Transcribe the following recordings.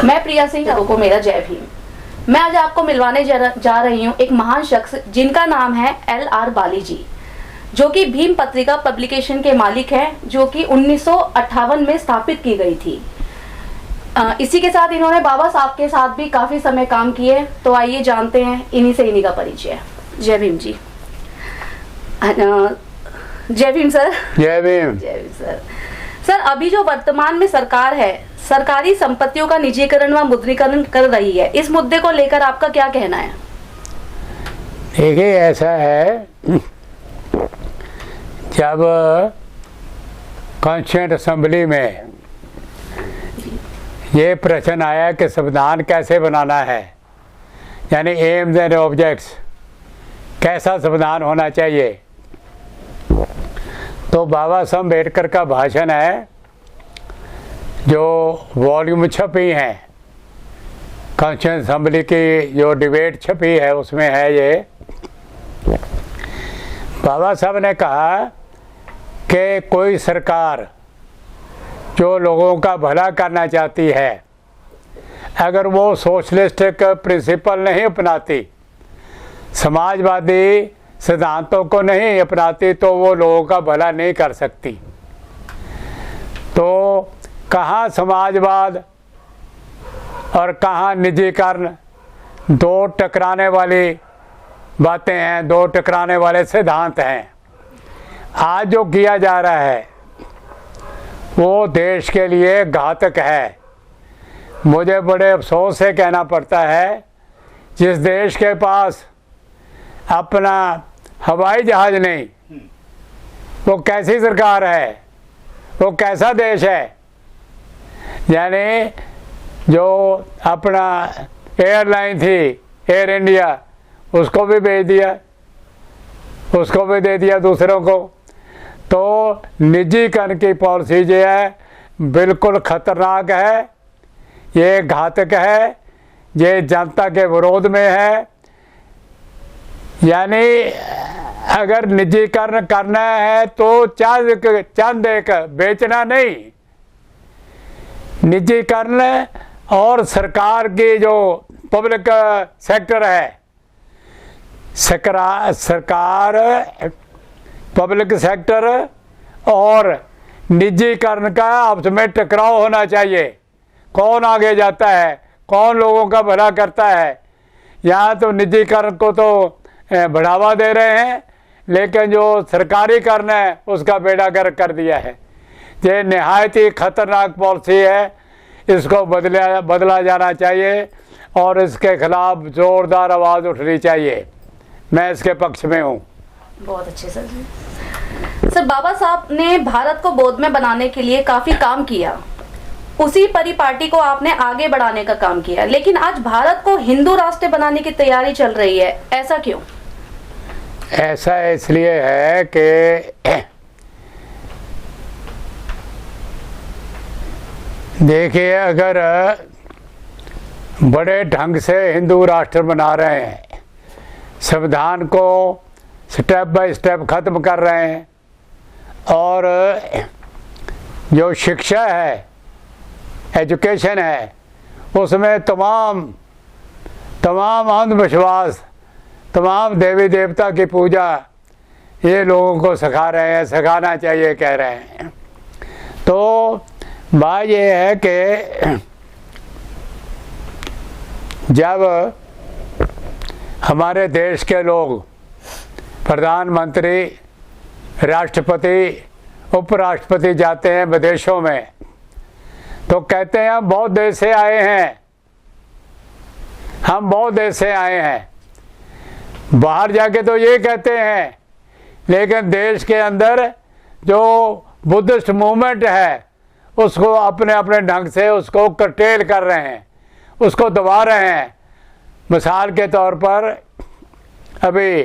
मैं प्रिया सिंह को मेरा जय भीम। मैं आज आपको मिलवाने जा रही हूँ एक महान शख्स जिनका नाम है LR बाली जी, जो कि भीम पत्रिका पब्लिकेशन के मालिक हैं, जो कि 1958 में स्थापित की गई थी। इसी के साथ इन्होंने बाबा साहब के साथ भी काफी समय काम किए। तो आइए जानते हैं इन्हीं का परिचय। जय भीम जी। जय भीम सर। जय भीम। जय भीम सर। सर, अभी जो वर्तमान में सरकार है, सरकारी संपत्तियों का निजीकरण व मुद्रीकरण कर रही है, इस मुद्दे को लेकर आपका क्या कहना है? देखिए, ऐसा है, जब कॉन्स्टिट्यूएंट असेंबली में ये प्रश्न आया कि संविधान कैसे बनाना है, यानी एम्स एंड ऑब्जेक्ट्स, कैसा संविधान होना चाहिए, तो बाबा साहब अम्बेडकर का भाषण है, जो वॉल्यूम छपी है, कॉन्स्टिट्यूएंट असेंबली की जो डिबेट छपी है उसमें है ये। बाबा साहब ने कहा कि कोई सरकार जो लोगों का भला करना चाहती है, अगर वो सोशलिस्टिक प्रिंसिपल नहीं अपनाती, समाजवादी सिद्धांतों को नहीं अपनाती, तो वो लोगों का भला नहीं कर सकती। तो कहाँ समाजवाद और कहाँ निजीकरण, दो टकराने वाली बातें हैं, दो टकराने वाले सिद्धांत हैं। आज जो किया जा रहा है वो देश के लिए घातक है। मुझे बड़े अफसोस से कहना पड़ता है, जिस देश के पास अपना हवाई जहाज़ नहीं, वो कैसी सरकार है, वो कैसा देश है। यानी जो अपना एयरलाइन थी एयर इंडिया, उसको भी बेच दिया, उसको भी दे दिया दूसरों को। तो निजीकरण की पॉलिसी जो है बिल्कुल ख़तरनाक है, ये घातक है, ये जनता के विरोध में है। यानी अगर निजीकरण करना है तो चंद एक बेचना नहीं, निजीकरण और सरकार की जो पब्लिक सेक्टर है, सरकार पब्लिक सेक्टर और निजीकरण का आपस में टकराव होना चाहिए। कौन आगे जाता है, कौन लोगों का भला करता है। यहाँ तो निजीकरण को तो बढ़ावा दे रहे हैं, लेकिन जो सरकारीकरण है उसका बेड़ा गर्क कर दिया है। ये नहायत ही खतरनाक पॉलिसी है, इसको बदला जाना चाहिए और इसके खिलाफ ज़ोरदार आवाज़ उठनी चाहिए। मैं इसके पक्ष में हूँ। बहुत अच्छे सर। सर, बाबा साहब ने भारत को बौद्ध बनाने के लिए काफ़ी काम किया, उसी परिपाटी को आपने आगे बढ़ाने का काम किया, लेकिन आज भारत को हिंदू राष्ट्र बनाने की तैयारी चल रही है, ऐसा क्यों? ऐसा इसलिए है कि देखिए, अगर बड़े ढंग से हिंदू राष्ट्र बना रहे हैं, संविधान को स्टेप बाय स्टेप ख़त्म कर रहे हैं, और जो शिक्षा है, एजुकेशन है, उसमें तमाम अंधविश्वास, तमाम देवी देवता की पूजा ये लोगों को सिखा रहे हैं, सिखाना चाहिए कह रहे हैं। तो बात ये है कि जब हमारे देश के लोग प्रधानमंत्री, राष्ट्रपति, उपराष्ट्रपति जाते हैं विदेशों में, तो कहते हैं हम बहुत देश से आए हैं, हम बहुत देश से आए हैं। बाहर जाके तो ये कहते हैं, लेकिन देश के अंदर जो बुद्धिस्ट मूवमेंट है उसको अपने अपने ढंग से उसको कर्टेल कर रहे हैं, उसको दबा रहे हैं। मिसाल के तौर पर अभी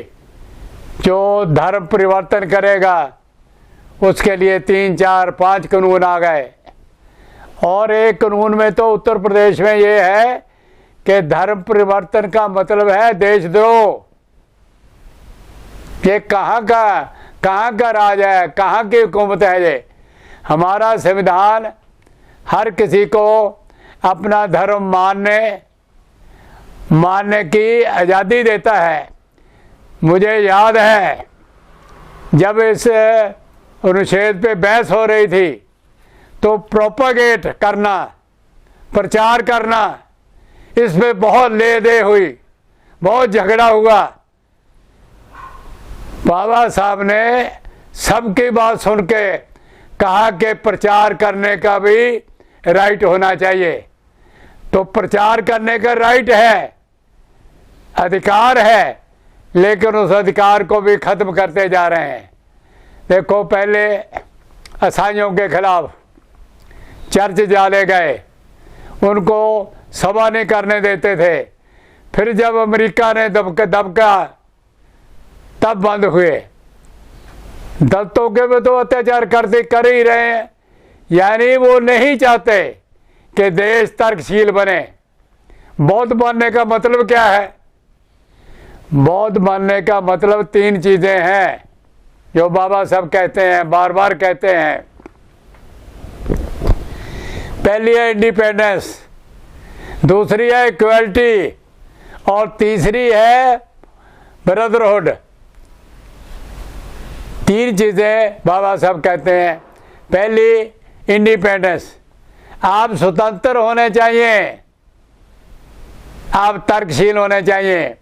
जो धर्म परिवर्तन करेगा उसके लिए 3, 4, 5 कानून आ गए, और एक कानून में तो उत्तर प्रदेश में ये है कि धर्म परिवर्तन का मतलब है देशद्रोह। ये कहाँ का राज है, कहाँ की हुकूमत है ये? हमारा संविधान हर किसी को अपना धर्म मानने की आज़ादी देता है। मुझे याद है जब इस अनुच्छेद पे बहस हो रही थी तो प्रोपेगेट करना, प्रचार करना, इस पे बहुत ले दे हुई, बहुत झगड़ा हुआ। बाबा साहब ने सबकी बात सुन के कहा कि प्रचार करने का भी राइट होना चाहिए। तो प्रचार करने का राइट है, अधिकार है, लेकिन उस अधिकार को भी खत्म करते जा रहे हैं। देखो, पहले ईसाइयों के खिलाफ चर्च जाले गए, उनको सभा नहीं करने देते थे। फिर जब अमेरिका ने दबका तब बंद हुए। दलितों के भी तो अत्याचार कर ही रहे हैं। यानी वो नहीं चाहते कि देश तर्कशील बने। बौद्ध बनने का मतलब क्या है? बौद्ध बनने का मतलब 3 चीजें हैं जो बाबा साहब कहते हैं, बार बार कहते हैं। पहली है इंडिपेंडेंस, दूसरी है इक्वलिटी और तीसरी है ब्रदरहुड। 3 चीजें बाबा साहब कहते हैं। पहली इंडिपेंडेंस, आप स्वतंत्र होने चाहिए, आप तर्कशील होने चाहिए,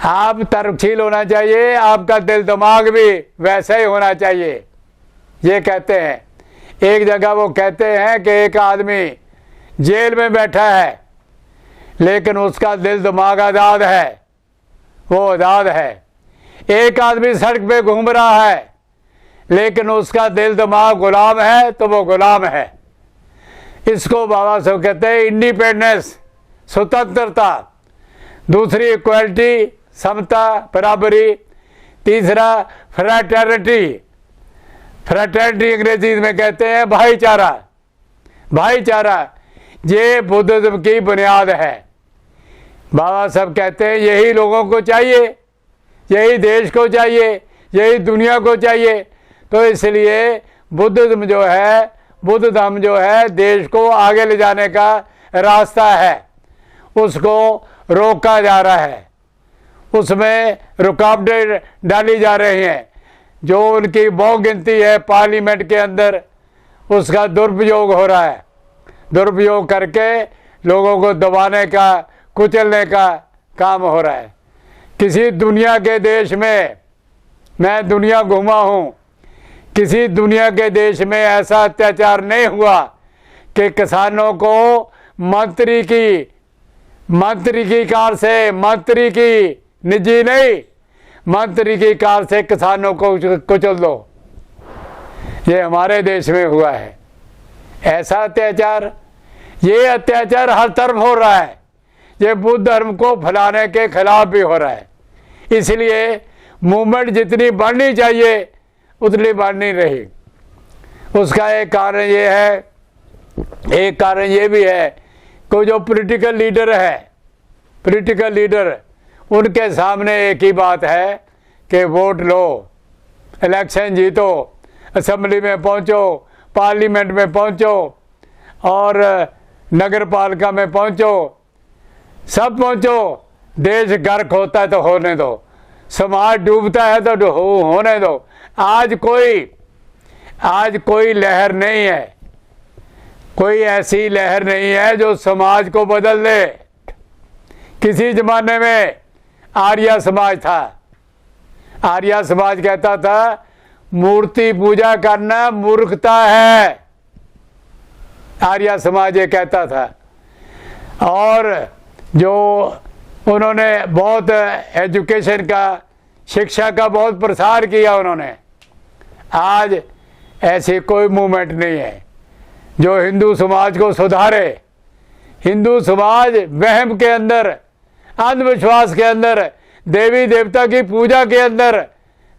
आप तर्कशील होना चाहिए, आपका दिल दिमाग भी वैसा ही होना चाहिए, ये कहते हैं। एक जगह वो कहते हैं कि एक आदमी जेल में बैठा है लेकिन उसका दिल दिमाग आज़ाद है, वो आज़ाद है। एक आदमी सड़क पे घूम रहा है लेकिन उसका दिल दिमाग गुलाम है, तो वो गुलाम है। इसको बाबा साहब कहते हैं इंडिपेंडेंस, स्वतंत्रता। दूसरी इक्वलिटी, समता, बराबरी। तीसरा फ्रैटर्निटी, फ्रैटर्निटी अंग्रेजी में कहते हैं भाईचारा। भाईचारा ये बुद्धिज्म की बुनियाद है। बाबा साहब कहते हैं यही लोगों को चाहिए, यही देश को चाहिए, यही दुनिया को चाहिए। तो इसलिए बुद्धिज्म जो है, बुद्ध धर्म जो है, देश को आगे ले जाने का रास्ता है, उसको रोका जा रहा है, उसमें रुकावटें डाली जा रही हैं। जो उनकी बहुगिनती है पार्लियामेंट के अंदर, उसका दुरुपयोग हो रहा है। दुरुपयोग करके लोगों को दबाने का, कुचलने का काम हो रहा है। किसी दुनिया के देश में, मैं दुनिया घूमा हूँ, किसी दुनिया के देश में ऐसा अत्याचार नहीं हुआ कि किसानों को मंत्री की कार से, मंत्री की निजी नहीं, मंत्री की कार से किसानों को कुचल दो। ये हमारे देश में हुआ है ऐसा अत्याचार। ये अत्याचार हर तरफ हो रहा है। ये बुद्ध धर्म को फैलाने के खिलाफ भी हो रहा है। इसलिए मूवमेंट जितनी बढ़नी चाहिए उतनी बढ़ नहीं रही। उसका एक कारण ये है, एक कारण ये भी है कि जो पॉलिटिकल लीडर है, पॉलिटिकल लीडर, उनके सामने एक ही बात है कि वोट लो, इलेक्शन जीतो, असेंबली में पहुंचो, पार्लियामेंट में पहुंचो और नगर पालिका में पहुंचो, सब पहुंचो। देश गर्क होता है तो होने दो, समाज डूबता है तो होने दो। आज कोई लहर नहीं है, कोई ऐसी लहर नहीं है जो समाज को बदल दे। किसी जमाने में आर्य समाज था। आर्य समाज कहता था मूर्ति पूजा करना मूर्खता है, आर्य समाज ये कहता था। और जो उन्होंने बहुत एजुकेशन का, शिक्षा का बहुत प्रसार किया उन्होंने। आज ऐसी कोई मूवमेंट नहीं है जो हिंदू समाज को सुधारे। हिंदू समाज वहम के अंदर, अंधविश्वास के अंदर, देवी देवता की पूजा के अंदर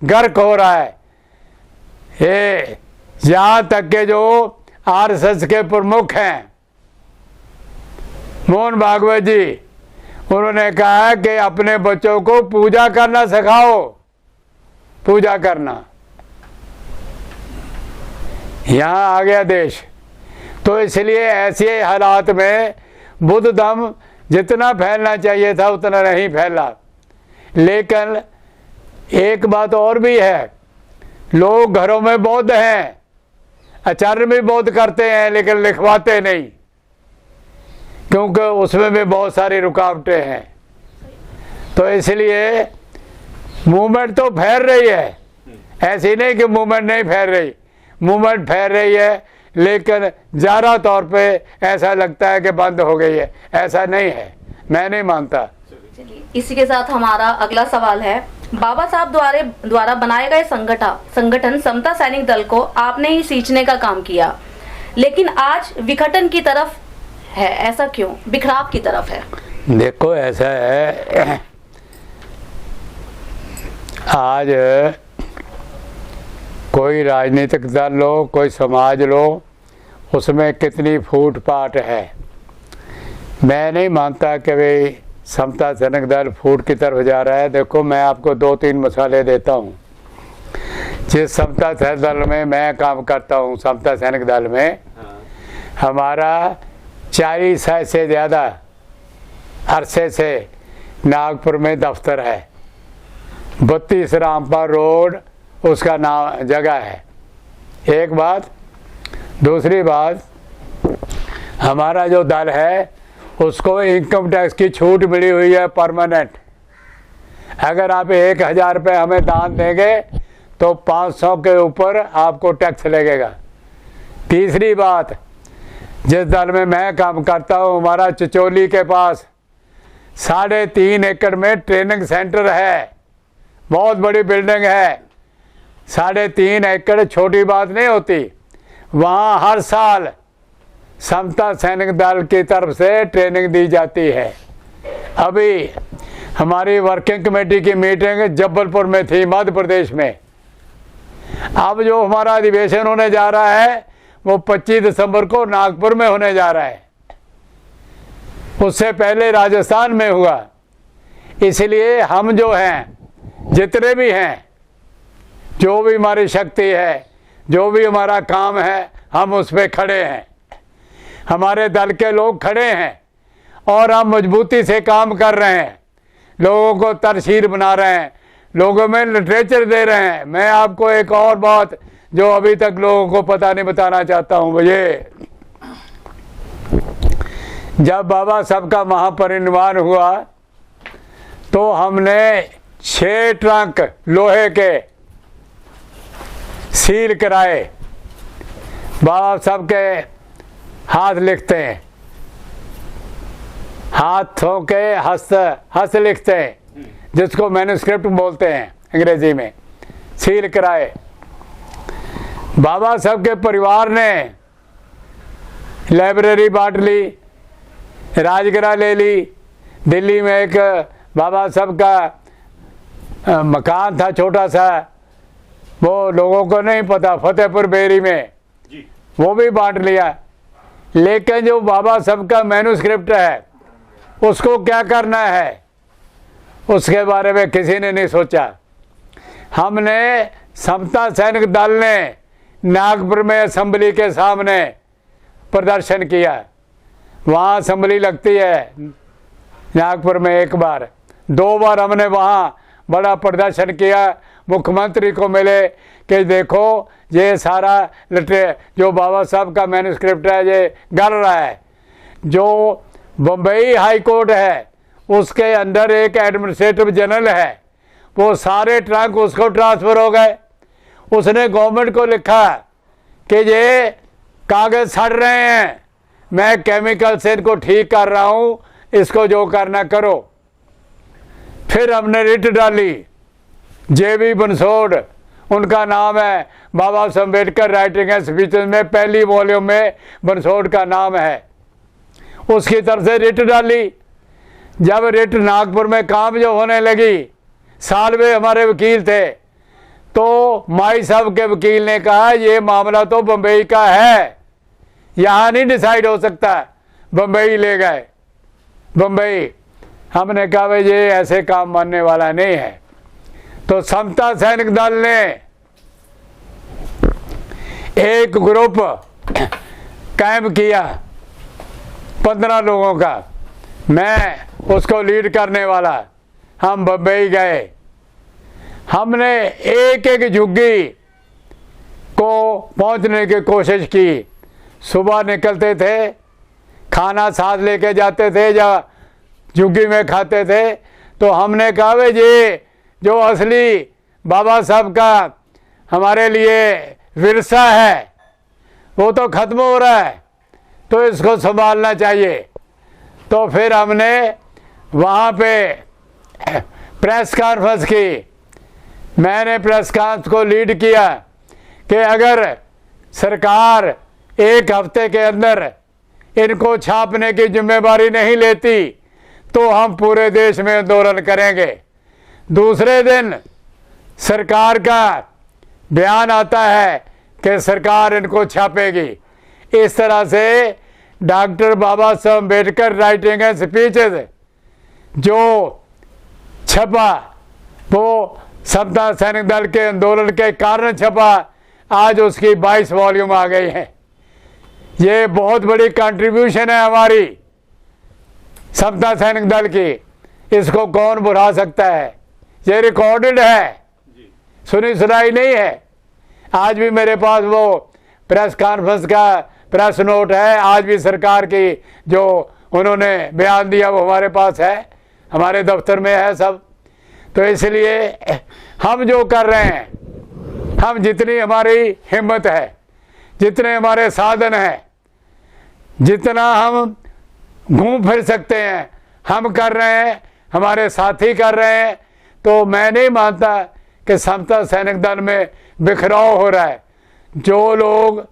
गर्क हो रहा है। ये यहाँ तक के जो आरएसएस के प्रमुख हैं, मोहन भागवत जी, उन्होंने कहा कि अपने बच्चों को पूजा करना सिखाओ, पूजा करना। यहाँ आ गया देश। तो इसलिए ऐसे हालात में बुद्ध धर्म जितना फैलना चाहिए था उतना नहीं फैला। लेकिन एक बात और भी है, लोग घरों में बौद्ध हैं, आचरण भी बौद्ध करते हैं, लेकिन लिखवाते नहीं, क्योंकि उसमें भी बहुत सारी रुकावटें हैं। तो इसलिए मूवमेंट तो फैल रही है, ऐसी नहीं कि मूवमेंट नहीं फैल रही, मूवमेंट फैल रही है, लेकिन ज़्यादा तौर पे ऐसा लगता है कि बंद हो गई है। ऐसा नहीं है, मैं नहीं मानता। चलिए, इसी के साथ हमारा अगला सवाल है, बाबा साहब द्वारा बनाए गए संगठन समता सैनिक दल को आपने ही सींचने का काम किया, लेकिन आज विघटन की तरफ है, ऐसा क्यों? बिखराव की तरफ है। देखो ऐसा है, आज कोई राजनीतिक दल लो, कोई समाज लो, उसमें कितनी फूट फाट है। मैं नहीं मानता कि भाई समता सैनिक दल फूट की तरफ जा रहा है। देखो मैं आपको 2-3 मसाले देता हूँ। जिस समता सैनिक दल में मैं काम करता हूँ, समता सैनिक दल में हमारा 40 साल से ज़्यादा अरसे से नागपुर में दफ्तर है। 32 रामपुर रोड उसका नाम जगह है। एक बात। दूसरी बात, हमारा जो दल है उसको इनकम टैक्स की छूट मिली हुई है परमानेंट। अगर आप 1000 रुपये हमें दान देंगे तो 500 के ऊपर आपको टैक्स लगेगा। तीसरी बात, जिस दल में मैं काम करता हूँ, हमारा चिचोली के पास 3.5 एकड़ में ट्रेनिंग सेंटर है, बहुत बड़ी बिल्डिंग है। 3.5 एकड़ छोटी बात नहीं होती। वहाँ हर साल समता सैनिक दल की तरफ से ट्रेनिंग दी जाती है। अभी हमारी वर्किंग कमेटी की मीटिंग जबलपुर में थी, मध्य प्रदेश में। अब जो हमारा अधिवेशन होने जा रहा है वो 25 दिसंबर को नागपुर में होने जा रहा है। उससे पहले राजस्थान में हुआ। इसलिए हम जो हैं, जितने भी हैं, जो भी हमारी शक्ति है, जो भी हमारा काम है, हम उस पर खड़े हैं। हमारे दल के लोग खड़े हैं और हम मजबूती से काम कर रहे हैं। लोगों को तरशीर बना रहे हैं, लोगों में लिटरेचर दे रहे हैं। मैं आपको एक और बात जो अभी तक लोगों को पता नहीं बताना चाहता हूँ, मुझे जब बाबा साहब का महापरिनिर्वाण हुआ तो हमने 6 ट्रंक लोहे के सील कराए। बाबा साहब के हाथ लिखते हैं, हाथों के हस्त लिखते हैं, जिसको मैन्युस्क्रिप्ट बोलते हैं अंग्रेजी में, सील कराए। बाबा साहब के परिवार ने लाइब्रेरी बांट ली, राजगृह ले ली। दिल्ली में एक बाबा साहब का मकान था छोटा सा, वो लोगों को नहीं पता, फतेहपुर बेरी में, वो भी बांट लिया। लेकिन जो बाबा साहब का मैन्युस्क्रिप्ट है उसको क्या करना है, उसके बारे में किसी ने नहीं सोचा। हमने समता सैनिक दल ने नागपुर में असेंबली के सामने प्रदर्शन किया। वहाँ असेंबली लगती है नागपुर में, 1 बार 2 बार हमने वहाँ बड़ा प्रदर्शन किया। मुख्यमंत्री को मिले कि देखो ये सारा जो बाबा साहब का मैन्युस्क्रिप्ट है ये गल रहा है। जो बम्बई हाई कोर्ट है उसके अंदर एक एडमिनिस्ट्रेटिव जनरल है, वो सारे ट्रंक उसको ट्रांसफ़र हो गए। उसने गवर्नमेंट को लिखा कि ये कागज़ सड़ रहे हैं, मैं केमिकल से इनको ठीक कर रहा हूँ, इसको जो करना करो। फिर हमने रिट डाली। JB बंसोड़ उनका नाम है, बाबा Saheb Ambedkar writing and speeches में पहली वॉल्यूम में बंसोड़ का नाम है। उसकी तरफ से रिट डाली। जब रिट नागपुर में काम जो होने लगी, सालवे हमारे वकील थे, तो माई साहब के वकील ने कहा ये मामला तो बम्बई का है, यहाँ नहीं डिसाइड हो सकता। बम्बई ले गए। बम्बई हमने कहा भाई ये ऐसे काम मानने वाला नहीं है। तो समता सैनिक दल ने एक ग्रुप कैंप किया 15 लोगों का, मैं उसको लीड करने वाला। हम बम्बई गए, हमने एक एक झुग्गी को पहुंचने की कोशिश की। सुबह निकलते थे, खाना साथ लेके जाते थे या झुग्गी में खाते थे। तो हमने कहा भाई ये जो असली बाबा साहब का हमारे लिए विरसा है वो तो ख़त्म हो रहा है, तो इसको संभालना चाहिए। तो फिर हमने वहाँ पे प्रेस कॉन्फ्रेंस की। मैंने प्रेस कॉन्फ्रेंस को लीड किया कि अगर सरकार एक हफ्ते के अंदर इनको छापने की जिम्मेदारी नहीं लेती तो हम पूरे देश में आंदोलन करेंगे। दूसरे दिन सरकार का बयान आता है कि सरकार इनको छापेगी। इस तरह से doctor Baba Saheb Ambedkar writing and speeches जो छपा वो समता सैनिक दल के आंदोलन के कारण छपा। आज उसकी 22 वॉल्यूम आ गई हैं। ये बहुत बड़ी कंट्रीब्यूशन है हमारी समता सैनिक दल की, इसको कौन भुला सकता है। ये रिकॉर्डेड है, सुनी सुनाई नहीं है। आज भी मेरे पास वो प्रेस कॉन्फ्रेंस का प्रेस नोट है, आज भी सरकार की जो उन्होंने बयान दिया वो हमारे पास है, हमारे दफ्तर में है सब। तो इसलिए हम जो कर रहे हैं, हम जितनी हमारी हिम्मत है, जितने हमारे साधन हैं, जितना हम घूम फिर सकते हैं हम कर रहे हैं, हमारे साथी कर रहे हैं। तो मैं नहीं मानता कि समता सैनिक दल में बिखराव हो रहा है। जो लोग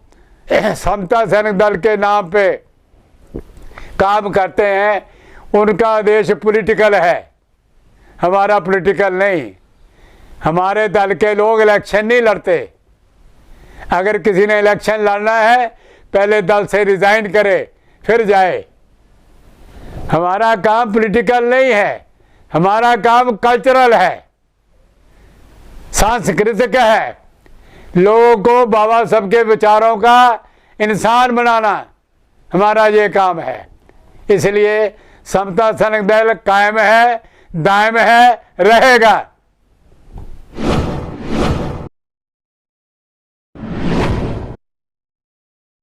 समता सैनिक दल के नाम पे काम करते हैं उनका देश पॉलिटिकल है, हमारा पॉलिटिकल नहीं। हमारे दल के लोग इलेक्शन नहीं लड़ते। अगर किसी ने इलेक्शन लड़ना है पहले दल से रिजाइन करे फिर जाए। हमारा काम पॉलिटिकल नहीं है, हमारा काम कल्चरल है, सांस्कृतिक है। लोगों को बाबा साहब के विचारों का इंसान बनाना हमारा ये काम है। इसलिए समता सैनिक दल कायम है, दायम है, रहेगा।